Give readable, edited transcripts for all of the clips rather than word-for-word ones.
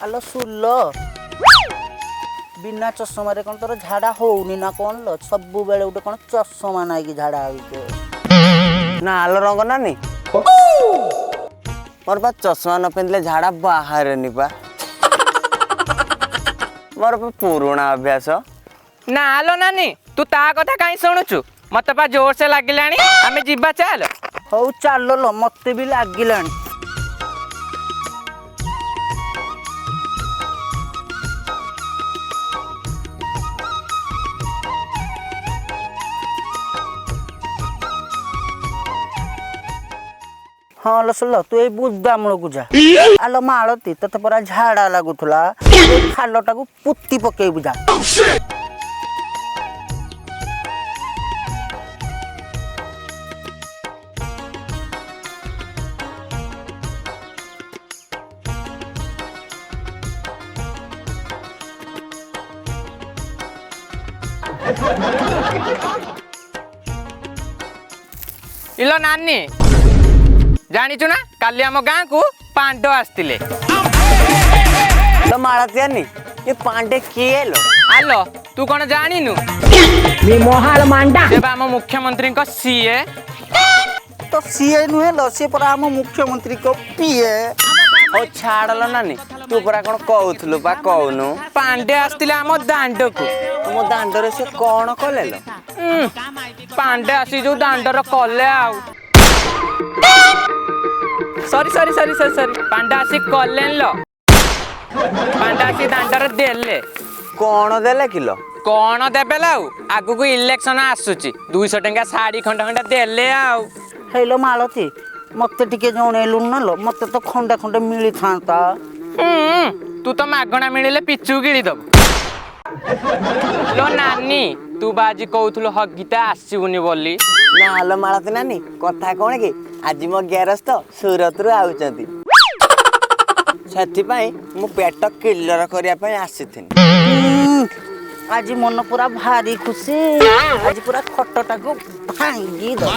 आलो सुल बिना चषमा कौन तोर झाड़ा होनी ना कौन लो सब बेले गोटे कौन चषमा नाइकी झाड़ा हो ना आलो रंग नानी मोर पा चश्मा न पिंधले झाड़ा बाहर नी पा मोर पा पुराना अभ्यास ना आलो नानी तू ता कथा कहीं शुणुचु मत पा जोर से लगिलानी आमे जिबा चल हौ चल लो मत भी लगिला हाँ लसलो तू ये बुद्धा मूल को जा आलो मालती तते परा झाड़ा लगुला खालटा को पुत्ती पके बुझा इलो नानी जानिचु ना काली आम गाँ को पांडव आसतिले तो मालती नी ये पांडे किए लो आलो तू कौन जानिनु मी मोहाल मांडा जेबा आम मुख्यमंत्री को सीए तो सीए नुहे लो सी परा हम मुख्यमंत्री को पीए ओ छाड़लो नानी तू परा कौन कहूथलु पा कहूनु पांडे आसतिले आम दांड को तुम दांडरे से कौन कले लो पांडे आसी जो दांडर कले आउ sorry sorry sorry sorry sorry Panda आसी कलेन लो पांडा आसी दांडर देले कौन देले किलो कौन देबे लाउ आगु को इलेक्शन आसुची 200 टंका साड़ी खंडा खंडा देले आउ हेलो मालती मत टिके जणेलु न लो मत तो खंडा खंडा मिली थांता तू तो मागणा मिलिले पिचू गिड़ी दब लो नानी तू बाजी कहूथुलो हगीता आसीबुनी बोली ना आलो मालती नानी कथा कौन कि आज मो गैरस्त सूरत रु आउचंती सेथिपाई मु पेट क्लियर करिया पई आसीथिन आज मन पूरा भारी खुशी आज पूरा खटटा को भांगी दो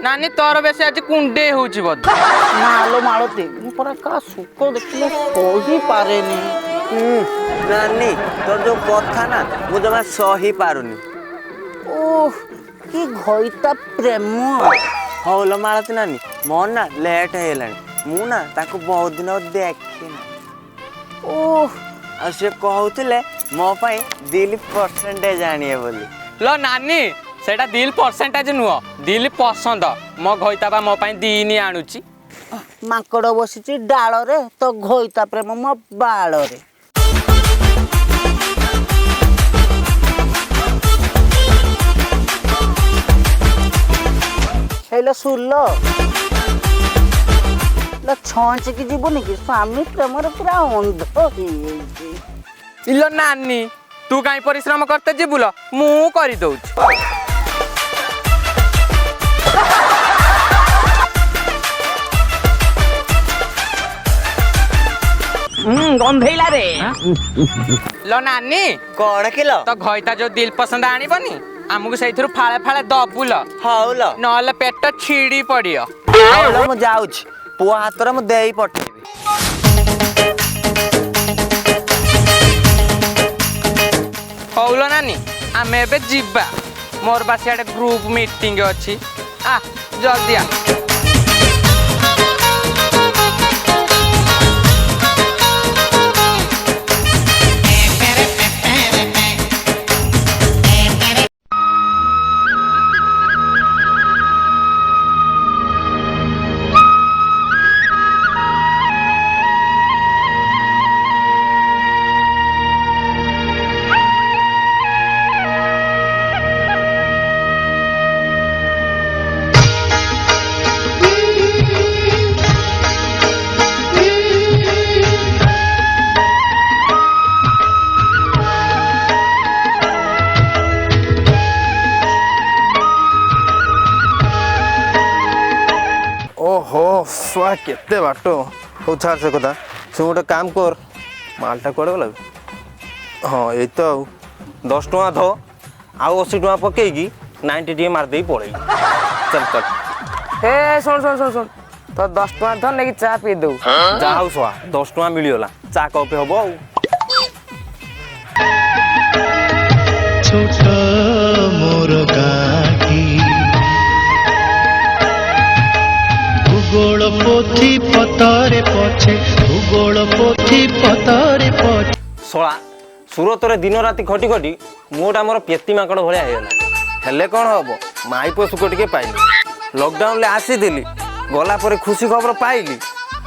नानी तोर बेसी आज कुंडे होउची बद नालो मालती मु पूरा का सुख देखले सही पारेनी नानी तो जो कथा ना मु जमा सही पारुनी ओह की घइता प्रेम हौलो मालती नानी मोर ना लेट हेलानी मु ना ताको बहुत दिन देखी ओह आ से कहउतले मो पाई दिल परसेंटेज आनिए बोली लो नानी सेटा दिल परसेंटेज नुह दिल पसंद मो घइता बा मो पई दीनी आनुची माकड़ बसिची डाल रे तो घइता प्रेम मो बाल रे हेलो सुनलो लो छंच की जीवनी की स्वामी प्रेम रे पूरा अंध होई इलो नानी तू काई परिश्रम करते जीबुलो मु करि दउछ गंधैला रे लो नानी कौन किलो तो घइता जो दिल पसंद आनिबनी आमुक सेइथरु फाळे फाळे दबुल हौलो नहले पेट छिड़ी पड़ियो हौलो मु जाउछ पुआ हातरे मु देई पठेबी हौलो नानी आमे एबे जिब्बा मोर बासियाडे ग्रुप मीटिंग अछि आ जल्दी आ ओहो छुआ केते बाट हो छाड़ से कथा से गोटे काम कर मालटा कुआड़े गला हाँ ये तो 10 टଙ୍କା ध आउ 80 टଙ୍କା पकईकी 90 टी मारदे पड़े चल चल हे सुन सुन सुन सुन तो 10 टଙ୍କା ध नेकी चा पी दऊ ଯାହା ହଉ ଶୁଆ 10 ଟଙ୍କା ମିଳିଗଲା ଚା କପେ ହବ ଆଉ ছোট মোর গাঁটি ভূগোল পোথি পতরে পছে ভূগোল পোথি পতরে পছে ଶଳା ସୁରତରେ ଦିନ ରାତି ଖଟି ଖଟି ମୁହଁଟା ମୋର ପେତି ମାଙ୍କଡ଼ ଭଳିଆ ହେଇଗଲା ହେଲେ କ'ଣ ହବ ମାଇ ପଶୁକ ଟିକେ ପାଇଲି ଲକଡାଉନରେ ଆସିଥିଲି ଗଲା ପରେ ଖୁସି ଖବର ପାଇଲି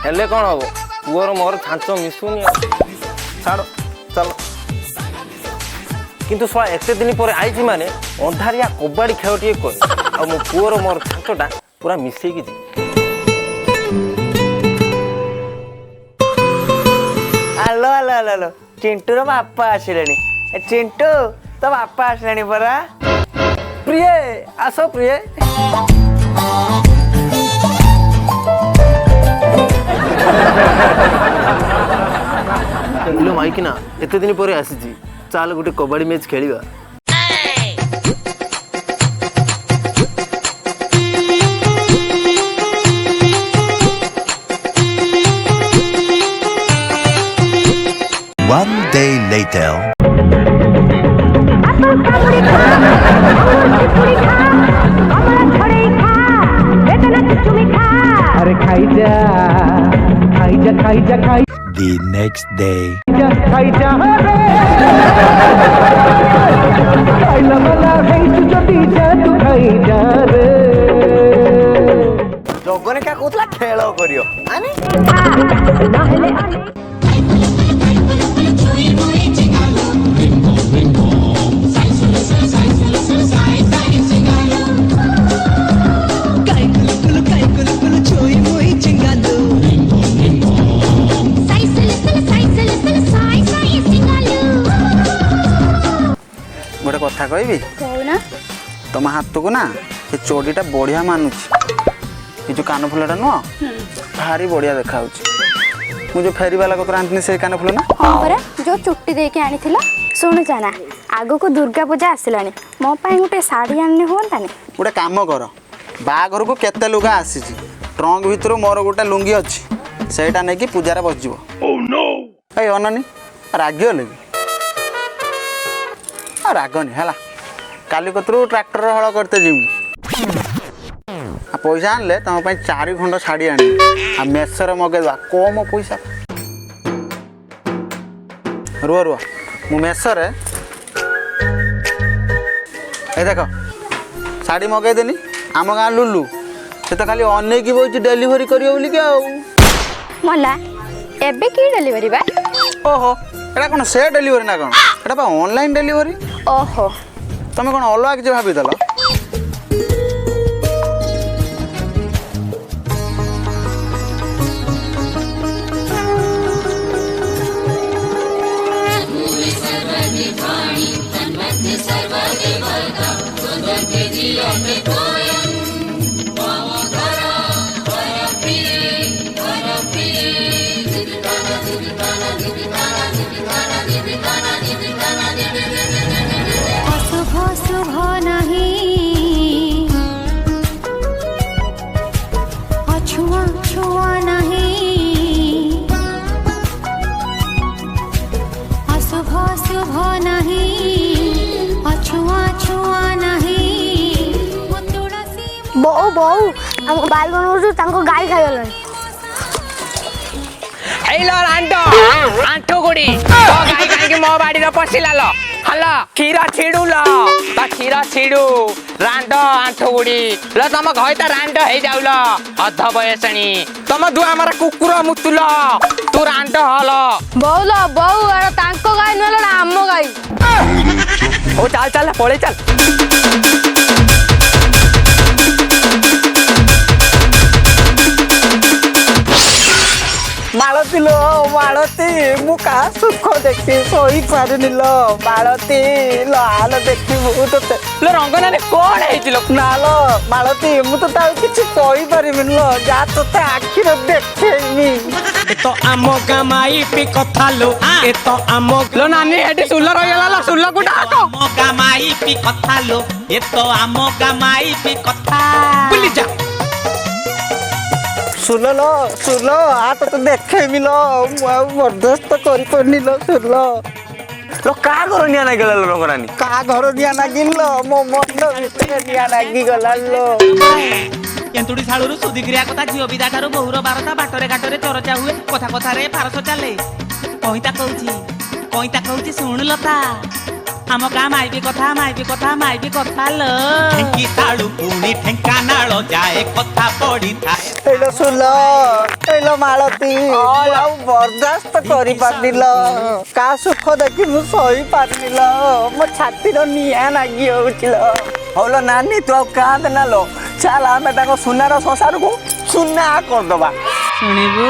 ହେଲେ କ'ଣ ହବ ପୁଅର ମୋର ଛାଞ୍ଚ ମିଶୁନି ଆଉ ଛାଡ଼ ଚାଲ କିନ୍ତୁ ଶଳା ଏତେ ଦିନ ପରେ ଆଇଛି ମାନେ ଅନ୍ଧାରିଆ କବାଡ଼ି ଖେଳ ଟିକେ କରେ ଆଉ ମୋ ପୁଅର ମୋର ଛାଞ୍ଚଟା ପୁରା ମିଶେଇକି ଯିବି ଆଲୋ ଆଲୋ ଆଲୋ ଆଲୋ ଚିଣ୍ଟୁର ବାପା ଆସିଲେଣି ଚିଣ୍ଟୁ ତୋ ବାପା ଆସିଲେଣି ପରା ପ୍ରିୟ ଆସ ପ୍ରିୟ ଇଲୋ ମାଇକିନା ଏତେ ଦିନ ପରେ ଆସିଛି ଚାଲ ଗୋଟେ କବାଡ଼ି ମ୍ୟାଚ୍ ଖେଳିବା One day later अरे खाई जा खाई जा खाई जा खाई the next day जा खाई जा खाइला वाला है तू जदी जा तू खाई जा रे ଜଗନ କା କହୁଥିଲା ଖେଳ କରିବ ଗୋଟେ କଥା କହିବି କହୁନା ତମ ହାତକୁ ନା ଏ ଚୋଡ଼ିଟା ବଢ଼ିଆ ମାନୁଛି ଏ ଯେଉଁ କାନଫୁଲଟା ନୁହଁ ଭାରି ବଢ଼ିଆ ଦେଖାଯାଉଛି ମୁଁ ଯେଉଁ ଫେରିବାଲା କତୁରୁ ଆଣିଥିଲି ସେଇ କାନଫୁଲ ନା ହଁ ପରା ଯୋଉ ଚୁଟି ଦେଇକି ଆଣିଥିଲ ଶୁଣୁଛ ନା ଆଗକୁ ଦୁର୍ଗା ପୂଜା ଆସିଲାଣି ମୋ ପାଇଁ ଗୋଟେ ଶାଢ଼ୀ ଆଣିଲେ ହୁଅନ୍ତାନି ଗୋଟେ କାମ କର ବାହାଘରକୁ କେତେ ଲୁଗା ଆସିଛି ଟ୍ରଙ୍କ ଭିତରୁ ମୋର ଗୋଟେ ଲୁଙ୍ଗି ଅଛି ସେଇଟା ନେଇକି ପୂଜାରେ ବସିଯିବ ଏଇ ଅନନି ରାଗିଗଲେ କି ରାଗନି ହେଲା କାଲି କତରୁ ଟ୍ରାକ୍ଟର ହଳ କରତେ ଯିବି ପଇସା ଆଣିଲେ ତମ ପାଇଁ 4 ଖଣ୍ଡ ଶାଢ଼ୀ ଆଣିବି ଆଉ ମେସରେ ମଗେଇଦେବା କମ ପଇସା ରୁହ ରୁହ ମୁଁ ମେସରେ ଏ ଦେଖ ଶାଢ଼ୀ ମଗେଇଦେନି ଆମ ଗାଁ ଲୁଲୁ ସେ ତ ଖାଲି ଅନେଇକି ବଇଛି ଡେଲିଭରି କରିବ ବୋଲିକି ଆଉ ମଲା ଏବେ କି ଡେଲିଭରି ବା ଓହୋ ଏଇଟା କ'ଣ ସେ ଡେଲିଭରି ନା କ'ଣ ଏଇଟା ବା ଅନଲାଇନ୍ ଡେଲିଭରି ଓହୋ ତମେ କ'ଣ ଅଲଗା କିଛି ଭାବିଦେଲ ଅଶୁଭ ଶୁଭ ନାହିଁ ଅଛୁଆଁ ଛୁଆଁ ନାହିଁ ଅଶୁଭ ଶୁଭ ନାହିଁ ଅଛୁଆଁ ଛୁଆଁ ନାହିଁ ବୋଉ ବୋଉ ଆମ ବାଇଗଣରୁ ତାଙ୍କ ଗାଈ ଖାଇଗଲାଣି ହେଇଲୋ ରାଣ୍ଡ ଆଣ୍ଠୁ ଗୁଡି ତ ଗାଈ କାହିଁକି ମୋ ବାଡିରେ ପଶିଲାଲ ହଲ କ୍ଷୀର ଛିଡୁଲ ତା କ୍ଷୀର ଛିଡୁ ରାଣ୍ଡ ଆଣ୍ଠୁ ଗୁଡି ଲ ତମ ଘଇତା ରାଣ୍ଡ ହେଇଯାଉଲ ଅଧ ବୟସଣି ତମ ଦୁଆ ଆମର କୁକୁର ମୁତୁଲ ତୁ ରାଣ୍ଡ ହଲ ବୋଉ ଲୋ ବୋଉ ଏଟା ତାଙ୍କ ଗାଈ ନହେଲେ ଏଟା ଆମ ଗାଈ ଓ ଚାଲ ଚାଲ ପଳେଇ ଚାଲ ମାଳତୀ ଲୋ ମାଳତୀ ମୁଁ କାହା ସୁଖ ଦେଖି ଶୋଇପାରୁନି ଲୋ ମାଳତୀ ଲୋ ଆଲୋ ଦେଖିବୁ ତୋତେ लो रंगनानी कौन ହେଇছিল ନା ଲୋ ମାଳତୀ ମୁଁ ତ ତାକୁ କିଛି କହିପାରିବିନି ଲୋ ଯା ତୋତେ ଆଖିରେ ଦେଖେଇମି ଏ ତ ଆମ ଗାଁ ମାଇପି କଥା लो ଏ ତ ଆମ लो नानी एटी सुल्ला रहिगला लो सुल्ला कुटा हाको ଆମ ଗାଁ ମାଇପି କଥା लो ଏ ତ ଆମ ଗାଁ ମାଇପି କଥା ବୁଲି ଯା ଶୁଲ ଆ ତତେ ଦେଖେଇମି ଲ ମୁଁ ଆଉ ବରଦାସ୍ତ କରିପାରୁନି ଲ ଶୁଲ लो का करो निया ना गेला लो रंगरानी କାହା ଘର ନିଆଁ ନାଗିଲ ମୋ ମନ ଭିତରେ ନିଆଁ ନାଗିଗଲା ଲ କେନ୍ତୁଡ଼ି ଶାଳରୁ ସୁଧିକ୍ରିୟା କଥା ଝିଅ ବିଦା ଠାରୁ ବହୁର ବାରତା ବାଟରେ ଘାଟରେ ଚର୍ଚ୍ଚା ହୁଏ କଥା କଥାରେ ପାରସ ଚାଲେ କଇତା କହୁଛି ଶୁଣୁ ଲତା ଆମ ଗାଁ ମାଇବି କଥା ଲ ଢେଙ୍କି ଶାଳୁ ପୁଣି ଢେଙ୍କାନାଳ ଯାଏ କଥା ପଡ଼ିଥାଏ ଏଇଲୋ ଶୁଲ ଏଇଲୋ ମାଳତୀ ଆଉ ବରଦାସ୍ତ କରିପାରିଲ କା ସୁଖ ଦେଖି ମୁଁ ସହି ପାରିଲ ମୋ ଛାତିର ନିଆଁ ନାଗି ହଉଛି ଲ ହଉଲ ନାନୀ ତୁ ଆଉ କାନ୍ଦ ନା लो ଚାଲ ଆମେ ତାଙ୍କ ସୁନାର ସଂସାରକୁ ସୁନା କରିଦବା ଶୁଣିବୁ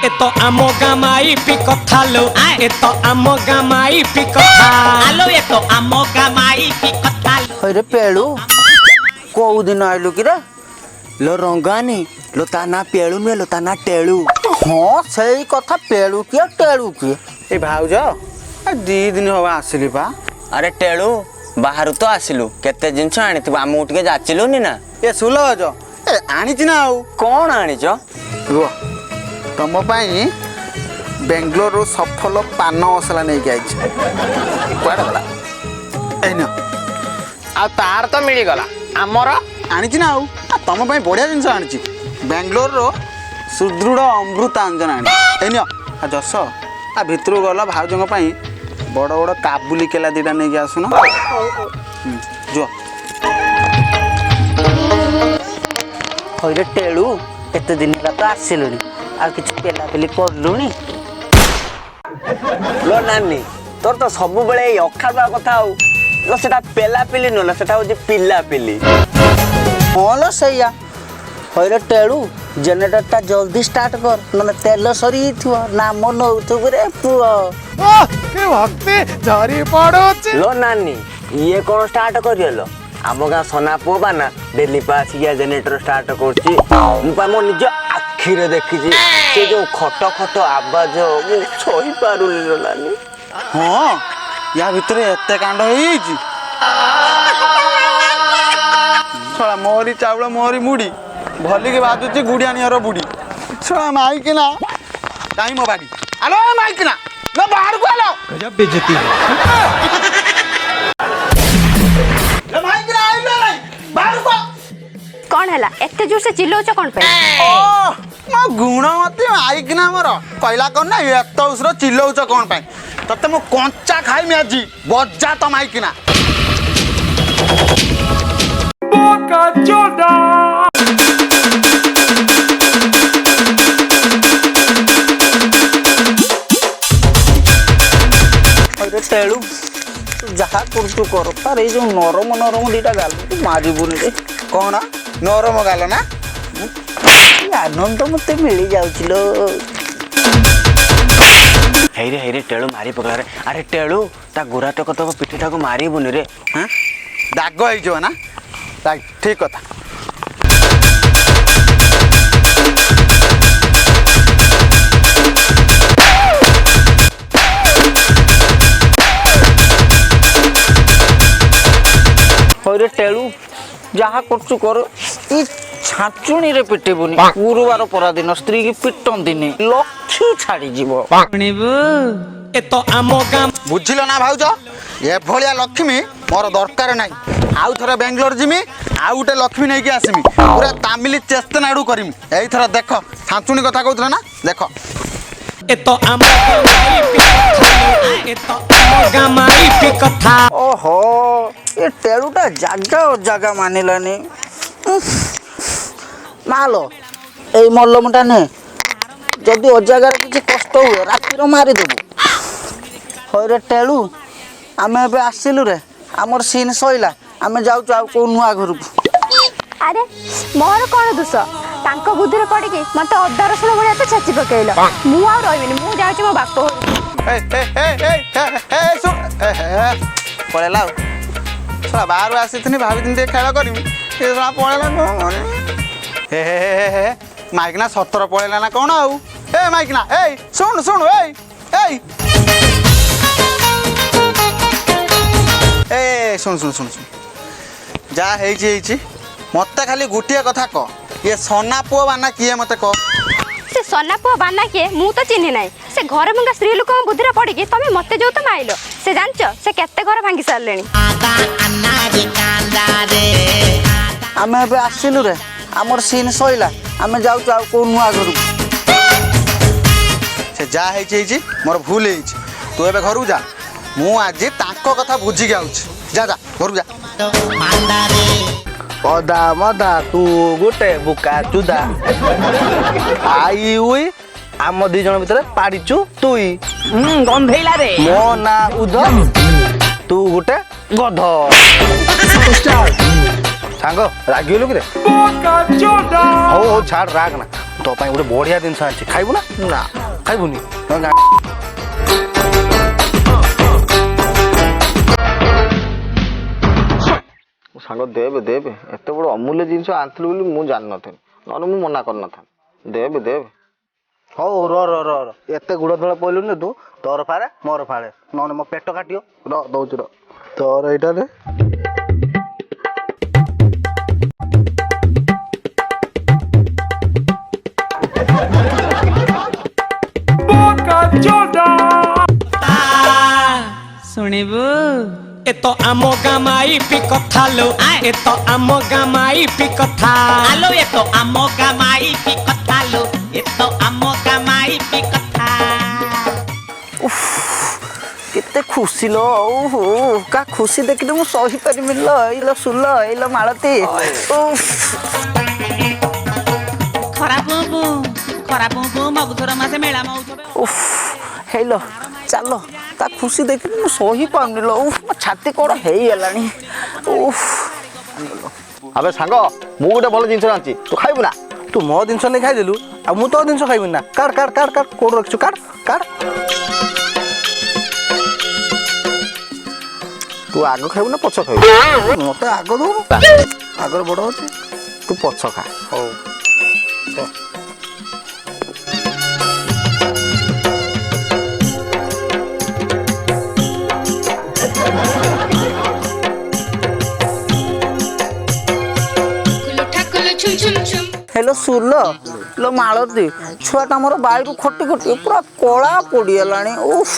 ଏ ତ ଆମ ଗାଁ ମାଇପି କଥା लो ଏ ତ ଆମ ଗାଁ ମାଇପି କଥା ଆଲୋ ଏ ତ ଆମ ଗାଁ ମାଇପି କଥା ହଇରେ ପେଳୁ କୋଉ ଦିନ ଆଇଲୁ କିରେ लो रंगानी लो ता ना पेळू नुहे लो ता ना टेळू ହଁ ସେଇ କଥା ପେଳୁ କିଏ ଟେଳୁ କିଏ ଏ ଭାଉଜ ଦି ଦିନ ହବ ଆସିଲି ପା अरे टेळू ବାହାରୁ ତ ଆସିଲୁ କେତେ ଜିନିଷ ଆଣିଥିବୁ ଆମକୁ ଟିକେ ଯାଚିଲୁନି ନା ଏ ଶୁଲ ଭାଉଜ ଏ ଆଣିଛି ନା ଆଉ କଣ ଆଣିଛ ରୁହ ତମ ପାଇଁ ବେଙ୍ଗଲୋରରୁ ସଫଲ ପାନ ମସଲା ନେଇକି ଆଇଛି କୁଆଡ଼େ ଗଲା ଏଇ ନିଅ ଆଉ ତାର ତ ମିଳିଗଲା ଆମର ଆଣିଛି ନା ଆଉ ତମ ପାଇଁ ବଢ଼ିଆ ଜିନିଷ ଆଣିଛି ବେଙ୍ଗଲୋରର ସୁଦୃଢ଼ ଅମୃତାଞ୍ଜନ ଆଣିଛି ଏଇ ନିଅ ଯଶ ଭିତରକୁ ଗଲ ଭାଉଜଙ୍କ ପାଇଁ ବଡ଼ ବଡ଼ କାବୁଲି କେଲା ଦୁଇଟା ନେଇକି ଆସୁନ ଯୁଅ ହଇରେ ଟେଳୁ କେତେ ଦିନ ହେଲା ତ ଆସିଲୁଣି ଆଉ କିଛି ପେଲାପେଲି କରିଲୁଣି लो नानी तोर तो सबुबेले एई अखाड़ुआ कथा हो लो सेटा पेलापेली न सेटा हो जे पिलापेली ହଁ ଲୋ ସେଇଆ ହଇରେ ଟେଳୁ ଜେନେରେଟରଟା ଜଲ୍ଦି ଷ୍ଟାର୍ଟ କର ନହେଲେ ତେଲ ସରିଯାଇଥିବ ନାମ ନଉଥିବୁ ରେ ପୁଅ लो नानी ये कौन स्टार्ट करियलो आम गाँ सोना पुओ बाना डेली पास जेनेरेटर स्टार्ट करछि मो निज आखिरे देखी से जो खट खट आवाज मु सही पारुनी लो नानी ହଁ ୟା ଭିତରେ ଏତେ କାଣ୍ଡ ହେଇଯାଇଛି ଶଳା ମୋରି ଚାଉଳ ମୋରି ମୁଢ଼ି ଭଲିକି ବାଜୁଛି ଗୁଡ଼ିଆଣିଆର ବୁଢ଼ୀ ଶଳା ମାଇକିନା କାହିଁ ମୋ ବାଡ଼ି ଆଲୋ ମାଇକିନା ଲୋ ବାହାରକୁ ଆଲୋ ମାଇକିନା ଆଇଲେ ବାହାରକୁ କଣ ହେଲା ଏତେ ଜୋରସେ ଚିଲଉଛ କଣ ପାଇଁ ମୋ ଗୁଣମତୀ ମାଇକିନା ମୋର କହିଲା କଣ ନା ଏତ ଉଷର ଚିଲଉଛ କଣ ପାଇଁ ତତେ ମୁଁ କଞ୍ଚା ଖାଇମି ଆଜି ବଜା ତ ମାଇକିନା ତେଳୁ ଯାହା କରୁଛୁ କର ତାର ଏଇ ଯୋଉ ନରମ ନରମ ଦିଟା ଗାଲ ମାରିବୁନି ରେ କଣ ନରମ ଗାଲ ନା ଆନନ୍ଦ ମତେ ମିଳି ଯାଉଛି ଲୋ ହେଇରେ ଟେଳୁ ମାରି ପକଲା रे अरे ଟେଳୁ ତା ଗୋରା ଟକ ତକ ପିଠିଟାକୁ ମାରିବୁନି ରେ ହଁ ଦାଗ ହେଇଯିବ ନା ଠିକ କଥା ହଇରେ ଟେଳୁ ଯାହା କରୁଛୁ କର ଇ ଛାଞ୍ଚୁଣୀରେ ପିଟିବୁନି ଗୁରୁବାର ପରାଦିନ ସ୍ତ୍ରୀ କି ପିଟନ୍ତିନି ଲକ୍ଷ୍ମୀ ଛାଡ଼ିଯିବ ଶୁଣିବୁ ଏ ତ ଆମ ଗାଁ ବୁଝିଲ ନା ଭାଉଜ ଏଭଳିଆ ଲକ୍ଷ୍ମୀ ମୋର ଦରକାର ନାହିଁ ଆଉ ଥରେ ବେଙ୍ଗଲୋର ଯିମି ଆଉ ଗୋଟେ ଲକ୍ଷ୍ମୀ ନେଇକି ଆସିମି ପୁରା ତାମିଲି ଚେଷ୍ଟନାଡୁ କରିମି ଏଇଥର ଦେଖ ଛାଞ୍ଚୁଣୀ କଥା କହୁଥିଲ ନା ଦେଖ ଏ ତ ଆମ ଗାଁ ମାଇପି କଥା ଓହୋ ଏ ଟେଳୁଟା ଜାଗା ଅଜାଗା ମାନିଲାନି ମାଲୋ ଏଇ ମଲ୍ଲମଟା ନେ ଯଦି ଅଜାଗାରେ କିଛି କଷ୍ଟ ହୁଏ ରାତିର ମାରିଦେବୁ ହଇରେ ଟେଳୁ ଆମେ ଏବେ ଆସିଲୁ ରେ ଆମର ସିନ୍ ସଇଲା ଆମେ ଯାଉଛୁ ଆଉ କୋଉ ନୂଆ ଘରକୁ ଆରେ ମୋର କଣ ଦୋଷ ତାଙ୍କ ବୁଦ୍ଧିରେ ପଡ଼ିକି ମତେ ଅଦା ରସୁଣ ଭଳିଆ ତ ଛେଚି ପକେଇଲ ମୁଁ ଆଉ ରହିବିନି ମୁଁ ଯାଉଛି ମୋ ବାପ ପଳେଇଲା ଆଉ ଶଳା ବାହାରୁ ଆସିଥିଲି ଭାବିଥିଲି ଟିକେ ଖେଳ କରିବି ସେ ଶଳା ପଳେଇଲା କଣ ହେ ହେ ହେ ହେ ମାଇକିନା ସତର ପଳେଇଲା ନା କଣ ଆଉ ଏ ମାଇକିନା ଏଇ ଶୁଣୁ ଶୁଣୁ ଏଇ ଏଇ ଏ ଶୁଣୁ ଶୁଣୁ ଶୁଣୁ ଶୁଣୁ ଯାହା ହେଇଛି ହେଇଛି ମତେ ଖାଲି ଗୋଟିଏ କଥା କହ ये सोना पुओ बाना किए मते कह से सना पुआ बाना किए मु तो चिन्हि नाही से घर भंगा स्त्री लोक बुद्धिरे पड़िकी तमे मते जो तो माइलो से जानछ से केते घर भांगी सारलेनी आमे एबे आसिलु रे हमर सीन सइला आमे जाउ आ को नुआ घरु से जा है छी मोर भूल है तू एबे घरु जा मु आज ताको कथा बुझी गाउछ जा जा घरु जा पदा मदा तू गोटे बुका चुदा आई उई आम दी जन भितर पाड़ीचु तुई गंधेला रे मो ना उद तू गोटे गध सांग रागिलु कि हो छाड़ राग ना तो पाई गोटे बढ़िया जिनस आछि खाइबु ना ना खाइबुनी सांग देवे देवे एत बड़ अमूल्य जिनस आंतलु बोली मु जान नथे न मु मना कर नथा देवे देवे हो रो रो रो एते गुड़ धळ पइलु ने तू तोर फारे मोर फारे न मो पेट काटियो रो दउच रो तोर एटा रे ଶୁଣିବୁ ଏ ତ ଆମ ଗାଁ ମାଇପି କଥା ଲୋ ଏ ତ ଆମ ଗାଁ ମାଇପି କଥା ଆଲୋ ଏ ତ ଆମ ଗାଁ ମାଇପି କଥା ଲୋ ଏ ତ ଆମ ଗାଁ ମାଇପି କଥା केते खुशी लो ओहो का खुशी देखि मु सही परिमि लो इलो सुलो इलो मालती ଖରାପ ମଗୁଥର ମାସେ ମେଳା ମଉଥବେ उफ हेलो चलो ता खुशी देखि मु सही पाउनि लो उफ मो छाती कोड़ हेई गेलानी उफ अबे सांग मु गोटे भल जिंस आंची तू खाइबु ना तू मो जिंस नै खाइ देलु आ मु तो जिंस खाइबु ना काट काट काट काट कोड़ रखछु काट काट तू आगो खाइबु ना पछ खाइबु मते आगो दो आगर बड़ होची तू पछ खा हो हेलो सुलो लो मालती छुआटा मोर बाइरु खटी खटी पूरा कला पड़ीगलानी उफ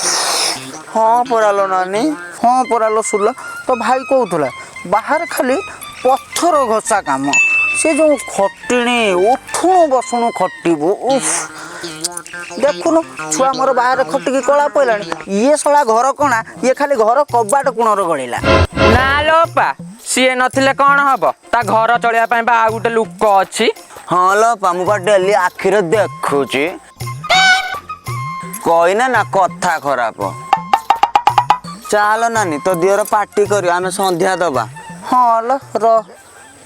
हाँ परालो नानी हाँ परालो सुलो तो भाई कहूला बाहर खाली पत्थर घसा काम से जो खटिणी उठुणु बसुणु खटिबु उफ देखुनु छुआ मोर बाहर खटिकी कला पइलानी ये सला घर कणा ये खाली घर कबाट कुणर गळिला ना लोपा सीए नथिले कौन हबो ता घर चलिया पई बा आ गुटे लुक अछि हाँ लो पामुपा डेली आखिर देखुची कइना ना कथा खराब चाल नानी तो दियर पार्टी करियो आमे संध्या दबा हाँ लो र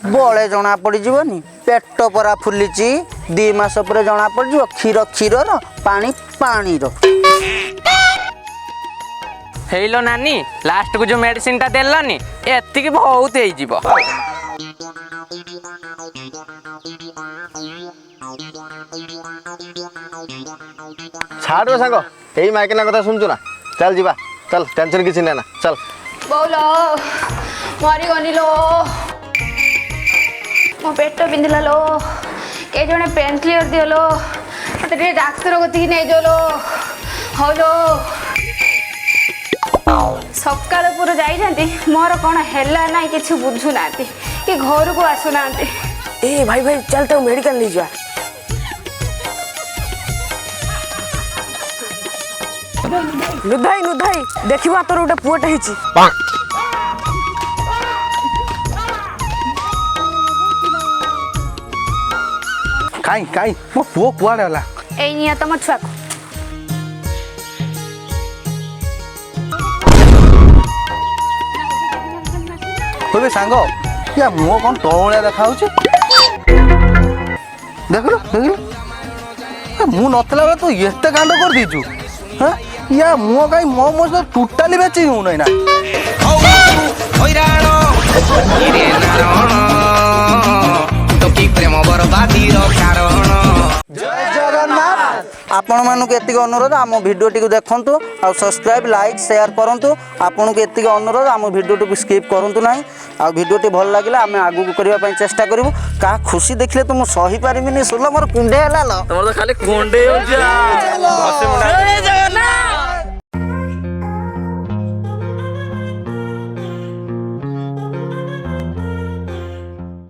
बळे जना पड़ी जीवनी पेट परा फुलिची 2 मास पर जना पड़ जीव क्षीर क्षीर रो पानी पानी रो हेलो नानी लास्ट को जो मेडिसिन ता देलनी एत्ति की बहुत हेई जीवो छाड़ रो सांग एई माइकना कथा सुनछु ना चल जीवा चल टेंशन किछि ना चल बोलो मरी गनी लो मो पेट बिंदिला लो के जने पेन क्लियर दियो लो मते रे डाक्टर गति नै जो लो हो लो सकाळ पूरा जाई जानती मोर कोन हेला नै किछु बुझु नाती कि घर को आसु नाती ए भाई भाई चल तो मेडिकल ले जा नुधाई नुधाई देखिबा तोर उटे पुओटा हिची काई काई मो पुओ कुआडे होला ए निया तम छुआ को होबे सांग या मो कोन तोळ्या देखाउची देखलो देखलो मु नतला बे तो एते कांड कर दीचू हां या मो काई मो मो तो टोटली बेची हूं नै ना होइराणो इरे नारायण तो की प्रेम बर्बादी रो कारण जय जगन्नाथ ଆପଣମାନଙ୍କୁ ଏତିକି ଅନୁରୋଧ ଆମ ଭିଡ଼ିଓଟିକୁ ଦେଖନ୍ତୁ ଆଉ ସବସ୍କ୍ରାଇବ୍ ଲାଇକ୍ ସେୟାର କରନ୍ତୁ। ଆପଣଙ୍କୁ ଏତିକି ଅନୁରୋଧ ଆମ ଭିଡ଼ିଓଟିକୁ ସ୍କିପ୍ କରନ୍ତୁ ନାହିଁ। ଆଉ ଭିଡ଼ିଓଟି ଭଲ ଲାଗିଲା ଆମେ ଆଗକୁ କରିବା ପାଇଁ ଚେଷ୍ଟା କରିବୁ। କାହା ଖୁସି ଦେଖିଲେ ତ ମୁଁ ସହିପାରିବିନି। ସୁଲ ମୋର କୁଣ୍ଡେ ହେଲା ତମର ତ ଖାଲି କୁଣ୍ଡେଇ ହଉଛି।